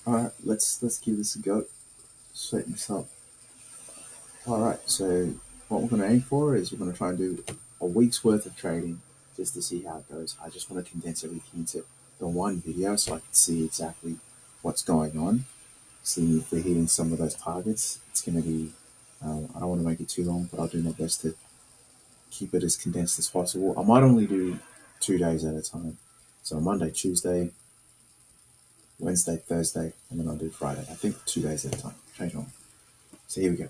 All right, let's give this a go. Straighten this up. All right, so what we're going to aim for is we're going to try and do a week's worth of trading just to see how it goes. I just want to condense everything into the one video so I can see exactly what's going on, seeing if we're hitting some of those targets. It's going to be, I don't want to make it too long, but I'll do my best to keep it as condensed as possible. I might only do 2 days at a time. So Monday, Tuesday, Wednesday, Thursday, and then I'll do Friday. I think 2 days at a time. Change on. So here we go.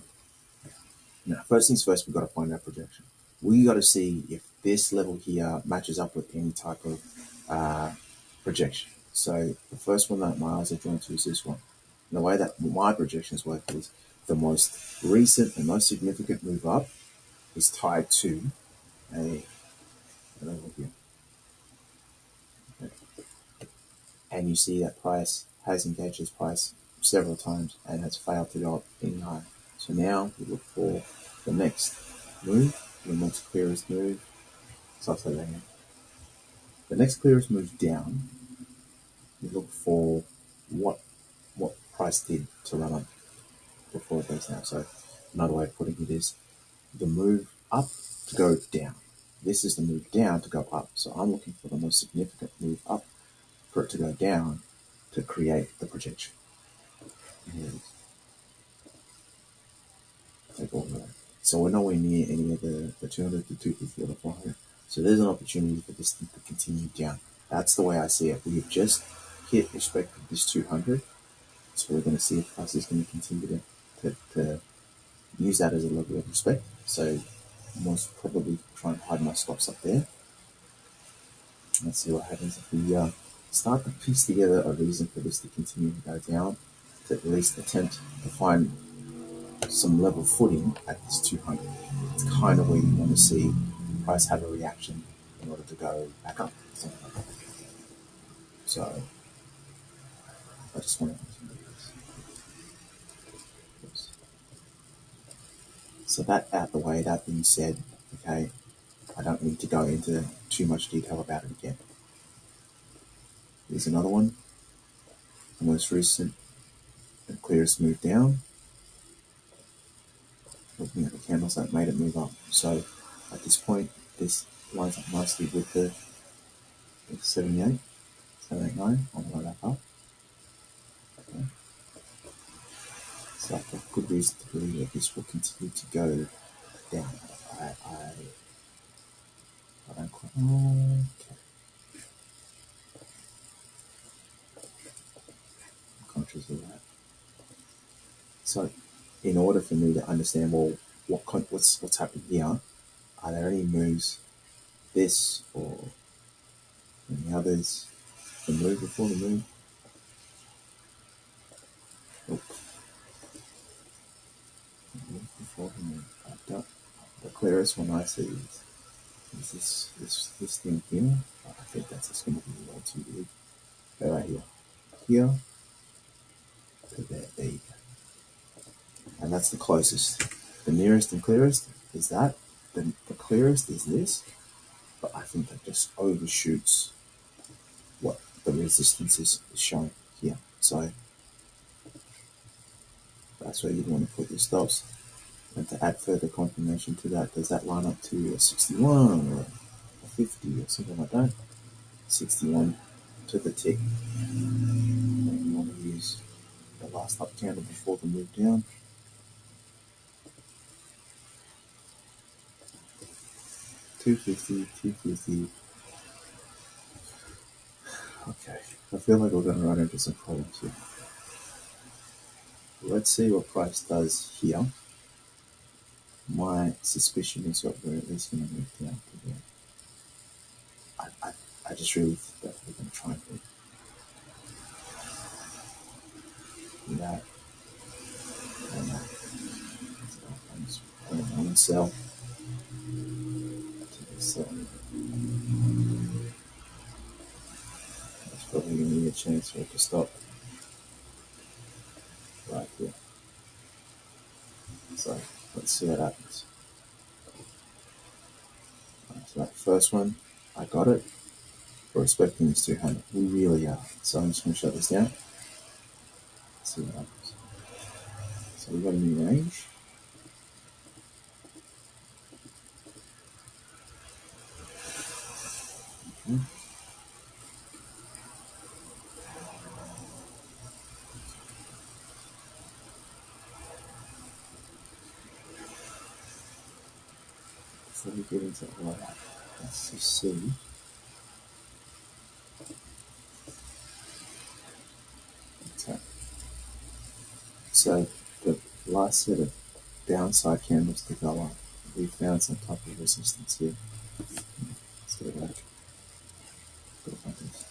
Now, first things first, we've got to find our projection. We got to see if this level here matches up with any type of projection. So the first one that my eyes are drawn to is this one. And the way that my projections work is the most recent and most significant move up is tied to a level here. Okay. And you see that price has engaged this price several times and has failed to go up any higher. So now we look for the next move, the next clearest move. So I'll say that again. The next clearest move down, we look for what price did to run up before it goes down. So another way of putting it is the move up to go down. This is the move down to go up. So I'm looking for the most significant move up for it to go down to create the projection. Here it is. Take all of that. So we're nowhere near any of the 200, the 250, or the 400. So there's an opportunity for this thing to continue down. That's the way I see it. We've just hit respect of this 200. So we're going to see if price is going to continue to use that as a level of respect. So most probably try and hide my stops up there. Let's see what happens if we start to piece together a reason for this to continue to go down, to at least attempt to find some level footing at this 200. It's kind of where you want to see price have a reaction in order to go back up. So I just want to do this. So that out the way, that being said, okay, I don't need to go into too much detail about it again. Here's another one. The most recent and clearest move down. Looking at the candles that made it move up. So at this point, this lines up nicely with the 78, 789 on the way back up. Okay. So I've got good reason to believe that this will continue to go down. I don't quite. Okay. I'm conscious of that. So, in order for me to understand, well, what's happening here, are there any moves, this or any others, the move before the move? Oh, the move before the move. The clearest one I see is this thing here. I think that's just going to be a little too big. They're right here. Here to there. There you go. And that's the closest. The nearest and clearest is that. The clearest is this, but I think that just overshoots what the resistance is showing here. So that's where you'd want to put your stops. And to add further confirmation to that, does that line up to a 61 or a 50 or something like that? 61 to the tick. And you want to use the last up candle before the move down. $250, $250. Okay, I feel like we're going to run into some problems here. Let's see what price does here. My suspicion is that we're at least going to move down to there. I just really think that we're going to try and do that. And that. So I'm just putting one cell to this cell. That's probably going to be a chance for it to stop right here. So let's see what happens. Right, so that first one, I got it. We're expecting this 200. We really are. So I'm just going to shut this down. Let's see what happens. So we've got a new range. Okay. So we get into all that. Let's just see. Okay. So the last set of downside candles to go up, we found some type of resistance here. Let's go back. Go like this.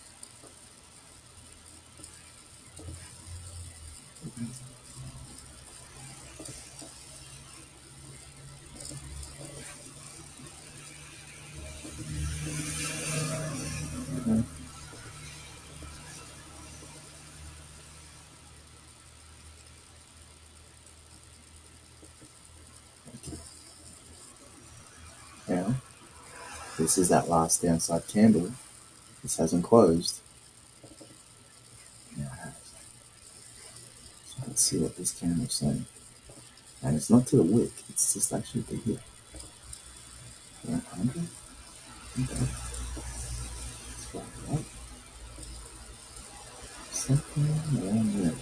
Okay. Now, this is that last downside candle. This hasn't closed. Now it has. So let's see what this candle's saying. And it's not to the wick, it's just actually to here. 100? Okay. Let's try that. Something around there.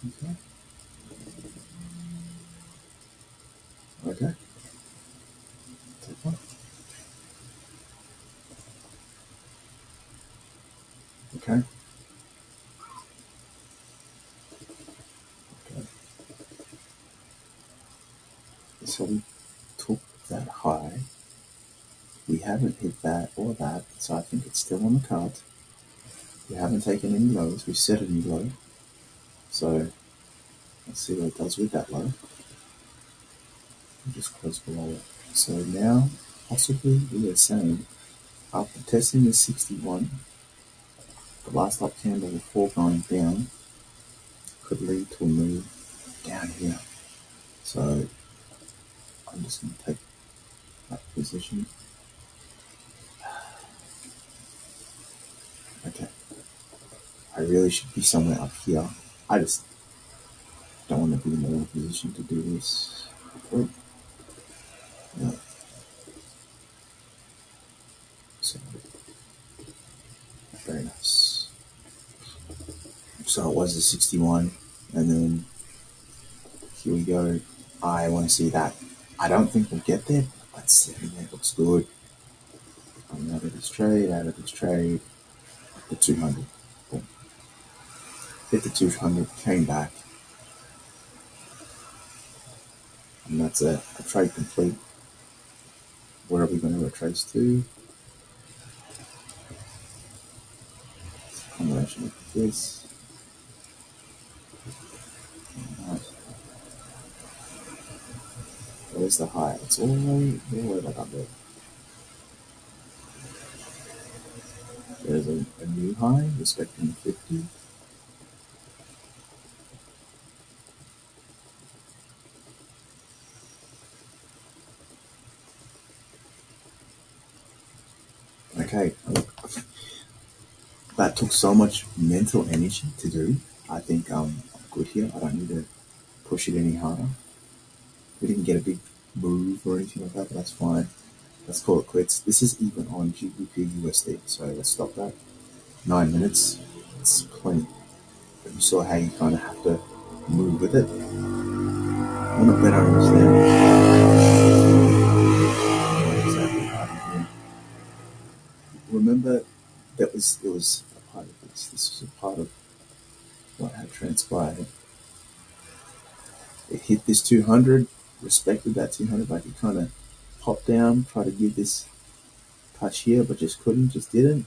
Okay. Okay. Take one. Okay. Okay. So we took that high. We haven't hit that or that, so I think it's still on the cards. We haven't taken any lows. We set a new low. So let's see what it does with that low. We just close below it. So now, possibly, we are saying after testing the 61, the last up candle before going down could lead to a move down here. So I'm just going to take that position. Okay. I really should be somewhere up here. I just don't want to be in the wrong position to do this. Yeah. So, very nice. So it was a 61, and then here we go. I want to see that. I don't think we'll get there, but 70 looks good. I'm out of this trade, the 200. Boom. Hit the 200, came back, and that's a trade complete. Where are we going to retrace to? Combination of this. Right. Where's the high? It's all the way back up there. There's a new high, respecting 50. Okay, that took so much mental energy to do. I think I'm good here. I don't need to push it any harder. We didn't get a big move or anything like that, but that's fine. Let's call it quits. This is even on GBP USD, so let's stop that. 9 minutes, it's plenty. But you saw how you kind of have to move with it. I'm not better understand what exactly happened here. Remember, it was a part of this. This was a part of what had transpired. It hit this 200, respected that 200, like it kind of popped down, tried to give this touch here, but just couldn't, just didn't.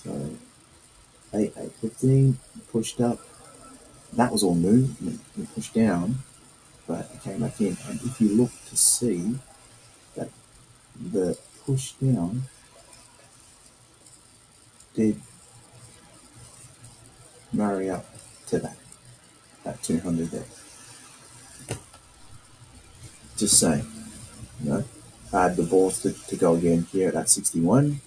So 815 pushed up. That was all movement. It pushed down, but it came back in. And if you look to see that the push down did marry up to that 200 there. Just saying, you know, add the balls to go again here at 61.